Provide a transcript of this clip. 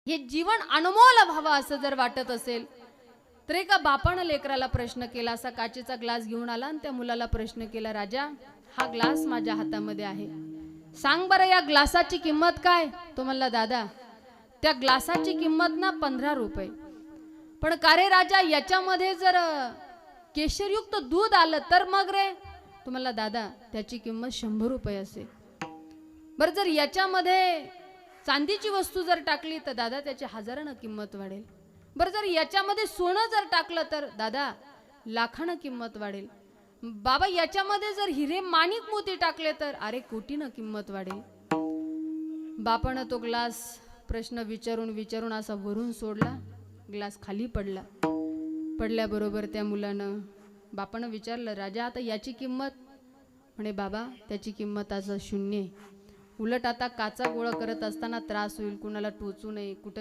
हे जीवन अनमोल व्हावं असं जर वाटत असेल तर एका बापानं लेकराला प्रश्न केला, असा काचेचा ग्लास घेऊन आला आणि त्या मुलाला प्रश्न केला, राजा हा ग्लास माझ्या हातामध्ये आहे, सांग बरं या ग्लासाची किंमत काय? तो म्हणला, दादा त्या ग्लासाची किंमत ना 15 रुपये. पण का रे राजा, याच्यामध्ये जर केशरयुक्त दूध आलं तर मग रे? तो म्हणला, दादा त्याची किंमत 100 रुपये असेल. बरं जर याच्यामध्ये चांदीची वस्तू जर टाकली तर दादा त्याची हजारानं किंमत वाढेल. बरं जर याच्यामध्ये सोनं जर टाकलं तर दादा लाखानं किंमत वाढेल. बाबा याच्यामध्ये जर हिरे माणिक मोती टाकले तर अरे कोटीनं किंमत वाढेल. बापानं तो ग्लास प्रश्न विचारून विचारून असा वरून सोडला, ग्लास खाली पडला. पडल्याबरोबर त्या मुलानं बापानं विचारलं, राजा आता याची किंमत? म्हणे, बाबा त्याची किंमत आज 0. उलट आता काचा गोळा करत असताना त्रास होईल, कुणाला टोचू नये, कुठं